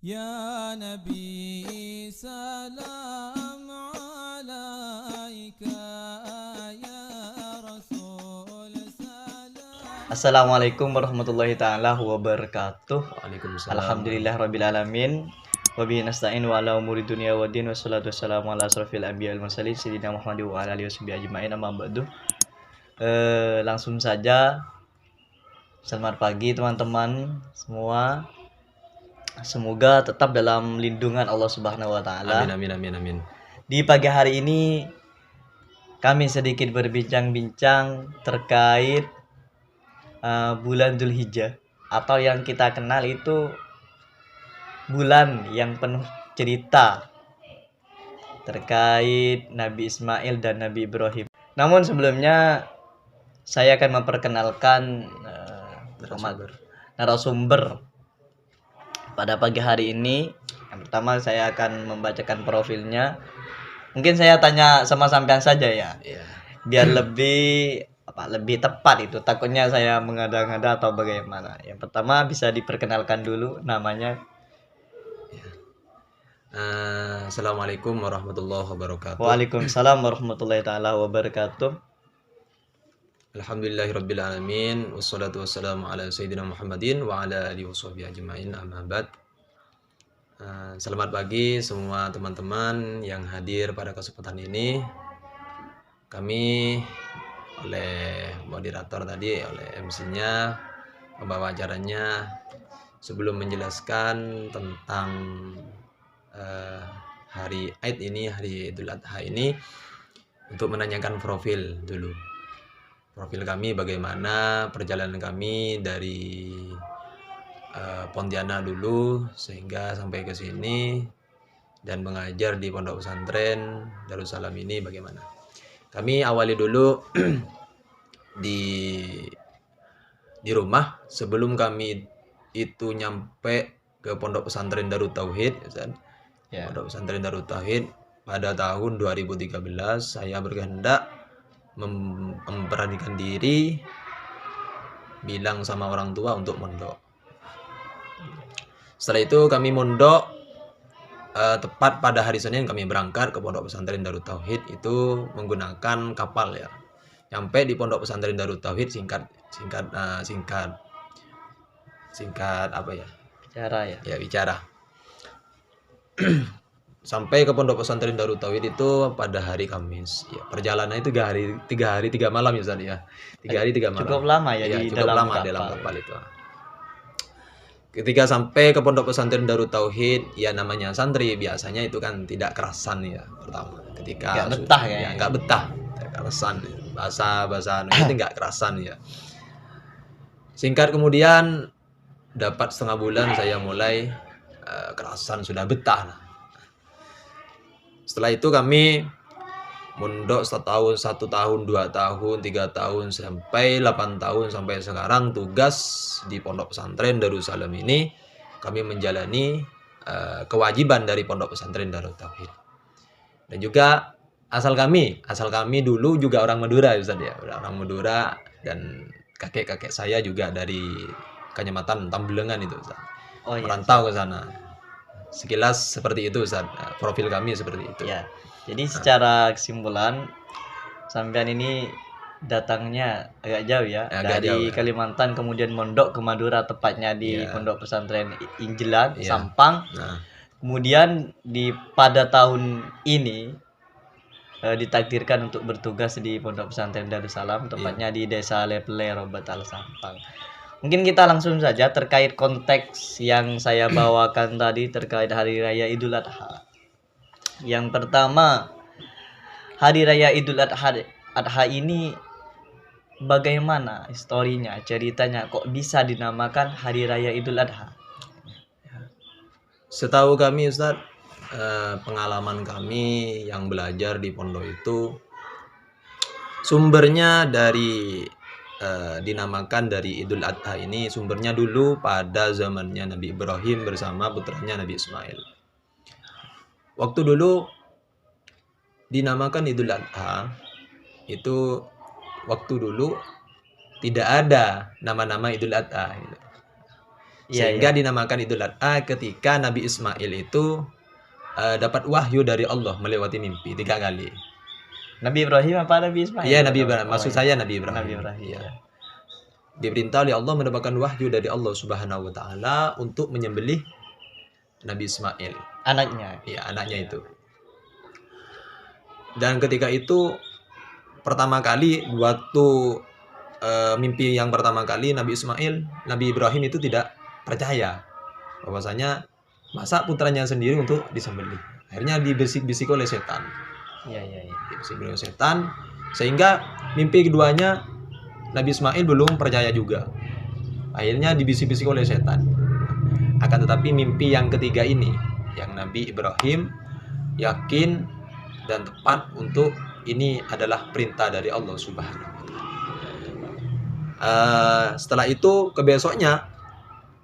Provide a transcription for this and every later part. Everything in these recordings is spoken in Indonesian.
يا نبي سلام عليك يا رسول سلام. Assalamualaikum warahmatullahi ta'ala wabarakatuh. Waalaikumsalam. Alhamdulillah rabbil alamin. Wabihi nasta'in wa ala umuri dunya waddin wassalatu wassalamu ala asrofil anbiya wal mursalin sayyidina Muhammad wa ala alihi washabihi ajmain amma ba'du. Langsung saja, selamat pagi teman-teman semua. Semoga tetap dalam lindungan Allah Subhanahu wa taala. Amin. Di pagi hari ini kami sedikit berbincang-bincang terkait bulan Dzulhijjah, atau yang kita kenal itu bulan yang penuh cerita terkait Nabi Ismail dan Nabi Ibrahim. Namun sebelumnya saya akan memperkenalkan narasumber pada pagi hari ini. Yang pertama saya akan membacakan profilnya. Mungkin saya tanya sama sampean saja ya. Iya. Biar lebih tepat itu. Takutnya saya mengada-ngada atau bagaimana. Yang pertama bisa diperkenalkan dulu namanya. Assalamualaikum warahmatullahi wabarakatuh. Waalaikumsalam warahmatullahi taala wabarakatuh. Alhamdulillahirabbil alamin wassalatu wassalamu ala sayyidina Muhammadin wa ala alihi washabihi ajmain amma ba'd. Selamat pagi semua teman-teman yang hadir pada kesempatan ini. Kami oleh moderator tadi, oleh MC-nya, pembawa acaranya, sebelum menjelaskan tentang hari Aid ini, hari Idul Adha ini, untuk menanyakan profil dulu. Profil kami bagaimana, perjalanan kami dari Pontianak dulu sehingga sampai ke sini dan mengajar di Pondok Pesantren Darussalam ini bagaimana. Kami awali dulu di rumah sebelum kami itu nyampe ke Pondok Pesantren Darut Tauhid, Ya. Pondok Pesantren Darut Tauhid pada tahun 2013 saya berkehendak memberanikan diri bilang sama orang tua untuk mondok. Setelah itu kami mondok, tepat pada hari Senin kami berangkat ke Pondok Pesantren Darut Tauhid itu menggunakan kapal ya. Sampai di Pondok Pesantren Darut Tauhid singkat apa ya? Bicara ya. Ya, bicara. Sampai ke Pondok Pesantren Darut Tauhid itu pada hari Kamis. Ya, perjalanan itu 3 hari 3 malam ya Ustaz ya. 3 hari 3 malam. Cukup lama ya, di cukup dalam lama kapal. dalam kapal itu. Ketika sampai ke Pondok Pesantren Darut Tauhid, ya namanya santri biasanya itu kan tidak kerasan ya pertama. Ketika Nggak betah ya. Nggak betah, tidak kerasan. Bahasa itu nggak kerasan ya. Singkat kemudian dapat setengah bulan saya mulai kerasan, sudah betah. Setelah itu kami mondok 1 tahun, 1 tahun, 2 tahun, 3 tahun, sampai 8 tahun sampai sekarang tugas di Pondok Pesantren Darussalam ini kami menjalani kewajiban dari Pondok Pesantren Darut Tauhid. Dan juga asal kami dulu juga orang Madura Ustaz ya, orang Madura, dan kakek-kakek saya juga dari Kecamatan Tambelengan itu Ustaz. Oh iya. Merantau ke sana. Sekilas seperti itu Ustaz, profil kami seperti itu. Ya. Jadi secara kesimpulan sampean ini datangnya agak jauh ya, Agak dari jauh, ya. Kalimantan kemudian mondok ke Madura, tepatnya di Iya. Pondok Pesantren Injelan, Iya. Sampang. Nah, Kemudian pada tahun ini ditakdirkan untuk bertugas di Pondok Pesantren Darussalam, tepatnya di Desa Leple, Robatal, Sampang. Mungkin kita langsung saja terkait konteks yang saya bawakan tadi terkait Hari Raya Idul Adha. Yang pertama, Hari Raya Idul Adha ini bagaimana historinya, ceritanya, kok bisa dinamakan Hari Raya Idul Adha? setahu kami Ustaz, pengalaman kami yang belajar di pondok itu sumbernya dari dinamakan dari Idul Adha ini, sumbernya dulu pada zamannya Nabi Ibrahim bersama putranya Nabi Ismail. Waktu dulu dinamakan Idul Adha itu, waktu dulu tidak ada nama-nama Idul Adha gitu. Iya, Sehingga dinamakan Idul Adha ketika Nabi Ismail itu dapat wahyu dari Allah melewati mimpi 3 kali. Nabi Ibrahim apa Nabi Ismail? Iya, Nabi Ibrahim. Oh, Maksud iya. saya Nabi Ibrahim. Nabi Ibrahim. Iya. Iya. Diperintah oleh Allah mendapatkan wahyu dari Allah Subhanahu wa taala untuk menyembelih Nabi Ismail. Anaknya. Iya, anaknya itu. Dan ketika itu pertama kali waktu mimpi yang pertama kali Nabi Ibrahim itu tidak percaya bahwasanya masa putranya sendiri untuk disembelih. Akhirnya dibisik-bisik oleh setan. Iya, iya, iya. Dibisik oleh setan sehingga mimpi keduanya Nabi Ismail belum percaya juga. Akhirnya dibisik-bisik oleh setan. Akan tetapi mimpi yang ketiga ini yang Nabi Ibrahim yakin dan tepat untuk ini adalah perintah dari Allah Subhanahu wa taala. Setelah itu kebesoknya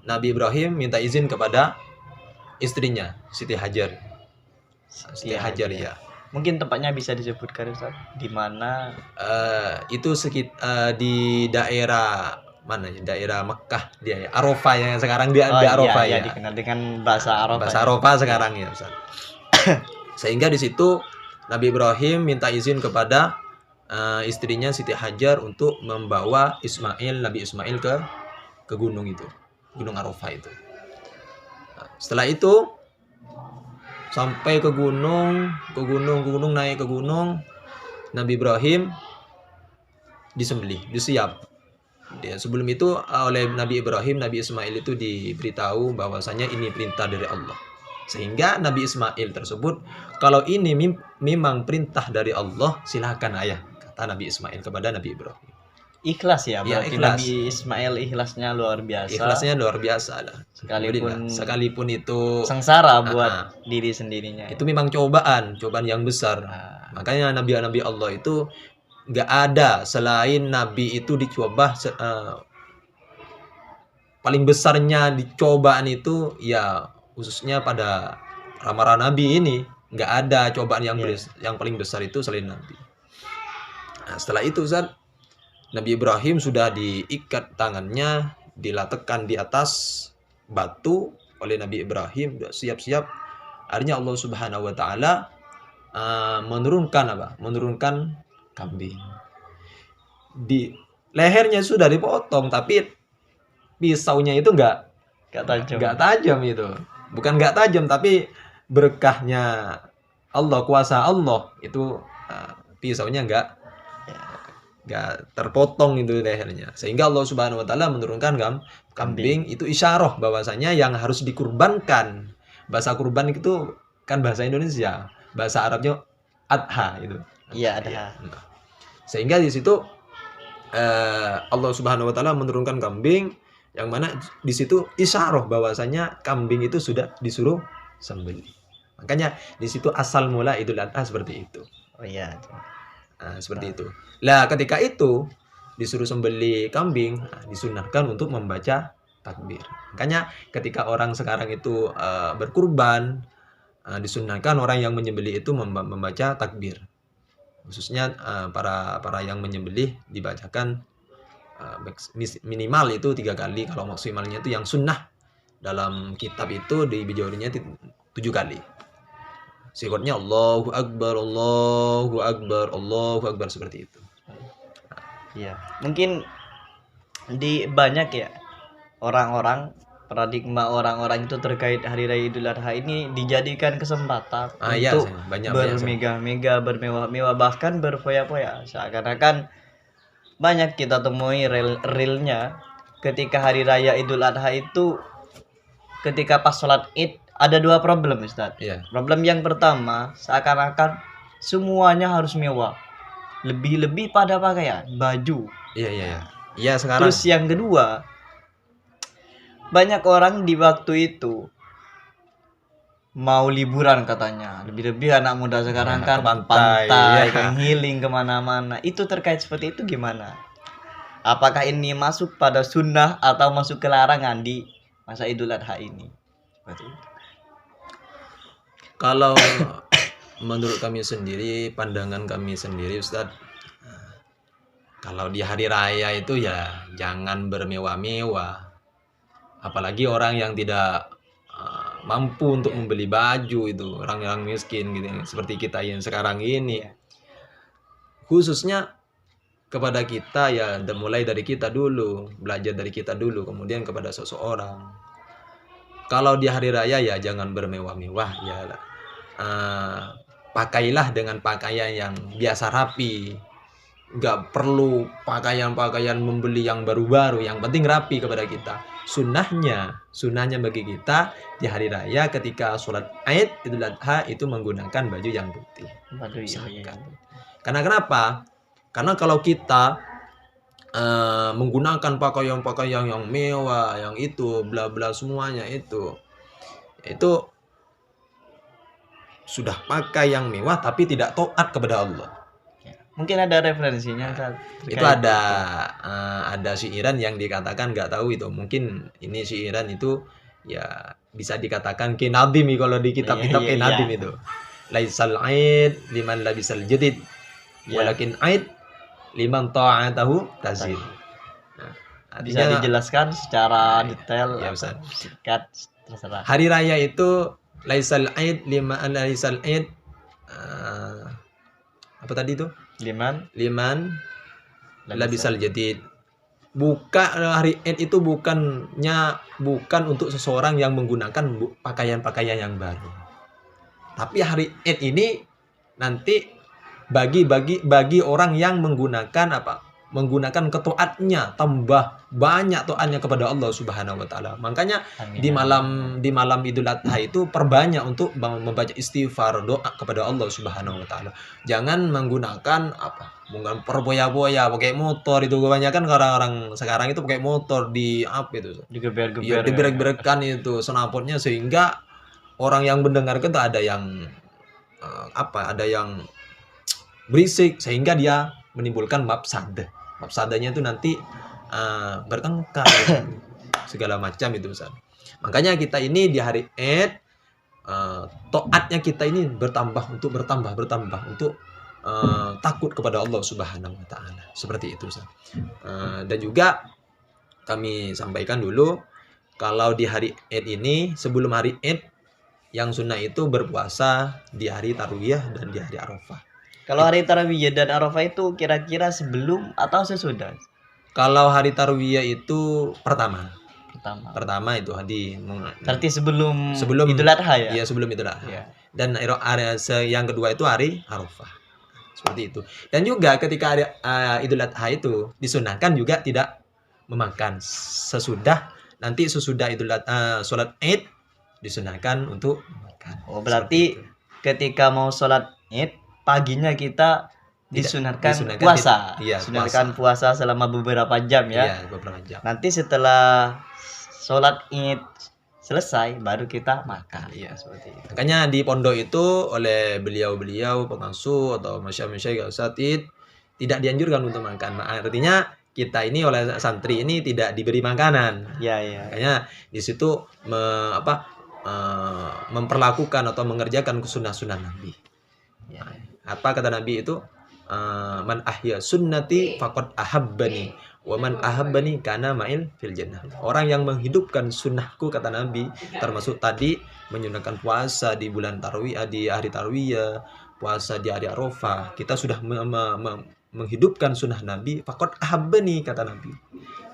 Nabi Ibrahim minta izin kepada istrinya Siti Hajar. Siti Hajar ya. Mungkin tempatnya bisa disebutkan Ustaz, di mana? Itu di daerah mana ya? Daerah Mekah dia ya. Arafah yang sekarang dia di Arafah iya, ya. dikenal dengan bahasa Arafah. Bahasa Arafah sekarang ya Ustaz. Sehingga di situ Nabi Ibrahim minta izin kepada istrinya Siti Hajar untuk membawa Nabi Ismail ke gunung itu, Gunung Arafah itu. Nah, setelah itu sampai ke gunung, naik ke gunung, Nabi Ibrahim disembelih, disiap. Sebelum itu oleh Nabi Ibrahim, Nabi Ismail itu diberitahu bahwasanya ini perintah dari Allah. Sehingga Nabi Ismail tersebut, kalau ini memang perintah dari Allah, silakan ayah, kata Nabi Ismail kepada Nabi Ibrahim. Ikhlas ya, Iya, berarti ikhlas. Nabi Ismail ikhlasnya luar biasa. Ikhlasnya luar biasa lah. Sekalipun itu sengsara buat diri sendirinya. itu memang cobaan yang besar. Makanya nabi-nabi Allah itu nggak ada selain Nabi itu dicoba paling besarnya dicobaan itu ya khususnya pada para Nabi ini. Nggak ada cobaan yang paling besar itu selain Nabi. Nah, setelah itu Ustaz, Nabi Ibrahim sudah diikat tangannya, diletakkan di atas batu oleh Nabi Ibrahim, sudah siap-siap. Akhirnya Allah Subhanahu wa taala menurunkan kambing. Di lehernya sudah dipotong, tapi pisaunya itu enggak tajam itu. Bukan enggak tajam, tapi berkahnya Allah, kuasa Allah itu pisaunya enggak terpotong itu lehernya. Sehingga Allah Subhanahu wa taala menurunkan kambing itu isyarah bahwasanya yang harus dikurbankan. Bahasa kurban itu kan bahasa Indonesia, bahasa Arabnya adha itu. Iya, adha. Sehingga di situ Allah Subhanahu wa taala menurunkan kambing yang mana di situ isyarah bahwasanya kambing itu sudah disuruh sembelih. Makanya di situ asal mula Idul Adha seperti itu. Oh iya. Seperti itu. Lah ketika itu disuruh sembelih kambing, disunahkan untuk membaca takbir. Makanya ketika orang sekarang itu berkurban, disunahkan orang yang menyembelih itu membaca takbir. Khususnya para yang menyembelih dibacakan minimal itu 3 kali, kalau maksimalnya itu yang sunnah dalam kitab itu di bijorinya 7 kali. Sikotnya Allahu Akbar, Allahu Akbar, Allahu Akbar seperti itu. Iya. Mungkin di banyak ya orang-orang paradigma orang-orang itu terkait hari raya Idul Adha ini dijadikan kesempatan untuk bermegah-megah, bermewah-mewah, bahkan berfoya-foya. Seakan-akan banyak kita temui realnya ketika hari raya Idul Adha itu, ketika pas sholat Id ada 2 problem Ustaz. Problem yang pertama, seakan-akan semuanya harus mewah. Lebih-lebih pada pakaian, baju. Iya sekarang. Terus yang kedua, banyak orang di waktu itu mau liburan katanya. Lebih-lebih anak muda sekarang kan pantai healing kemana-mana. Itu terkait seperti itu gimana? Apakah ini masuk pada sunnah atau masuk ke larangan di masa Idul Adha ini? Kalau menurut kami sendiri, pandangan kami sendiri Ustadz, kalau di hari raya itu ya jangan bermewah-mewah. Apalagi orang yang tidak mampu untuk membeli baju, itu orang-orang miskin gitu seperti kita yang sekarang ini. Khususnya kepada kita ya, mulai dari kita dulu, belajar dari kita dulu, kemudian kepada seseorang. Kalau di hari raya ya jangan bermewah-mewah ya, pakailah dengan pakaian yang biasa rapi, nggak perlu pakaian-pakaian membeli yang baru-baru, yang penting rapi kepada kita. Sunnahnya bagi kita di hari raya ketika sholat Id Idul Adha itu menggunakan baju yang putih. Waduh, iya. Karena kenapa? Karena kalau kita menggunakan pakaian-pakaian yang mewah, yang itu bla bla semuanya itu sudah pakai yang mewah tapi tidak taat kepada Allah. Mungkin ada referensinya Ustaz, Itu terkait ada syiiran yang dikatakan, nggak tahu itu, mungkin ini syiiran itu ya bisa dikatakan kinadimi kalau di kitab-kitab Iya, kinadim iya. itu. Laisal aid liman labisal jadid Iya. walakin aid liman ta'atahu tazid. Nah, bisa artinya dijelaskan secara detail Ya, atau Ustaz. singkat, terserah. hari raya itu laisal aid apa tadi itu? Liman Liman labisal jadid. Hari Id itu bukan untuk seseorang yang menggunakan pakaian-pakaian yang baru. Tapi hari Id ini nanti bagi orang yang menggunakan ketaatnya, tambah banyak taatnya kepada Allah Subhanahu wa taala. Makanya Amin. di malam Idul Adha itu perbanyak untuk membaca istighfar, doa kepada Allah Subhanahu wa taala. Jangan menggunakan perboya-boya, pakai motor. Itu kebanyakan orang-orang sekarang itu pakai motor di itu. digeber-geber. Iya, diberek-berekan itu snapotnya, sehingga orang yang mendengarkan itu ada yang berisik, sehingga dia menimbulkan mafsadah. Mafsadahnya itu nanti bertengkar segala macam itu, Ustaz. Makanya kita ini di hari Id taatnya kita ini bertambah untuk takut kepada Allah Subhanahu wa taala. Seperti itu, Ustaz. Dan juga kami sampaikan dulu, kalau di hari Id ini, sebelum hari Id, yang sunnah itu berpuasa di hari Tarwiyah dan di hari Arafah. Kalau hari Tarawih dan Arafah itu kira-kira sebelum atau sesudah? Kalau hari Tarwiyah itu pertama Pertama. itu Berarti sebelum Sebelum- Idul Adha ya? Iya, sebelum Idul Adha. Iya. Dan yang kedua itu hari Arafah. Seperti itu. Dan juga ketika hari Idul Adha itu disunahkan juga tidak memakan. Sesudah Idul Adha sholat Id disunahkan untuk makan. Oh, berarti ketika mau sholat Id paginya kita disunahkan disunahkan puasa. iya, Disunahkan puasa selama beberapa jam ya. Iya, beberapa jam. Nanti setelah sholat Id selesai baru kita makan. Iya. Seperti itu. Makanya di pondok itu oleh beliau-beliau pengasuh atau masyayikh Id tidak dianjurkan untuk makan. Artinya kita ini oleh santri ini tidak diberi makanan. Iya, iya. Makanya di situ memperlakukan atau mengerjakan sunnah-sunnah Nabi. Ya. Apa kata Nabi itu? Man ahya sunnati faqad ahabbani wa man ahabbani kana ma'il fil jannah. Orang yang menghidupkan sunnahku, kata Nabi, termasuk tadi menyunahkan puasa di bulan Tarwiyah, di hari Tarwiyah, puasa di hari Arafah. Kita sudah menghidupkan sunnah Nabi, faqad ahabbani, kata Nabi.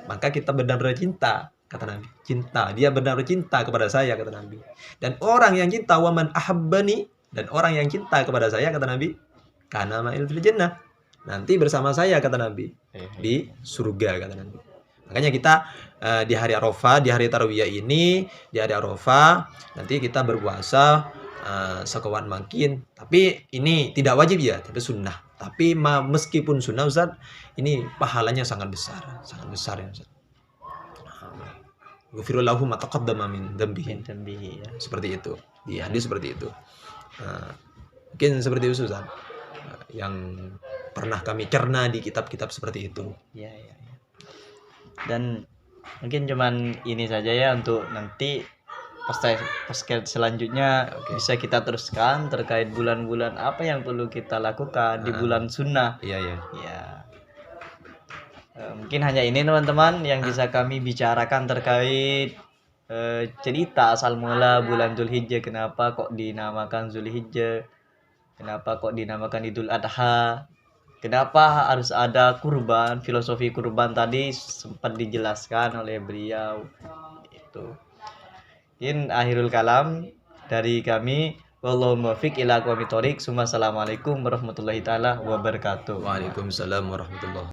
Maka kita benar-benar cinta, kata Nabi. Dia benar-benar cinta kepada saya, kata Nabi. Dan orang yang cinta, wa man ahabbani, dan orang yang cinta kepada saya, kata Nabi, kana ma'il fil jannah, nanti bersama saya, kata Nabi, di surga, kata Nabi. Makanya kita di hari Arafah, di hari Tarwiyah ini, di hari Arafah nanti kita berpuasa sekuat makin. Tapi ini tidak wajib ya, tapi sunnah. Tapi meskipun sunnah, Ustaz, ini pahalanya sangat besar ya, Ustaz. Ghufirullahu ma taqaddama min dzambihi. Ya. Seperti itu. Di hadis seperti itu. Mungkin seperti itu, Ustaz, yang pernah kami cerna di kitab-kitab seperti itu. Ya. Dan mungkin cuman ini saja ya untuk nanti podcast selanjutnya. Bisa kita teruskan terkait bulan-bulan apa yang perlu kita lakukan di bulan sunnah. Iya. Ya. Mungkin hanya ini teman-teman yang bisa kami bicarakan terkait cerita asal mula bulan Zulhijjah, kenapa kok dinamakan Zulhijjah, kenapa kok dinamakan Idul Adha, kenapa harus ada kurban, filosofi kurban tadi sempat dijelaskan oleh beliau. Itu. Mungkin akhirul kalam dari kami. Wallahu muwaffiq ila aqwamit thoriq. Assalamualaikum warahmatullahi taala wabarakatuh. Waalaikumsalam warahmatullahi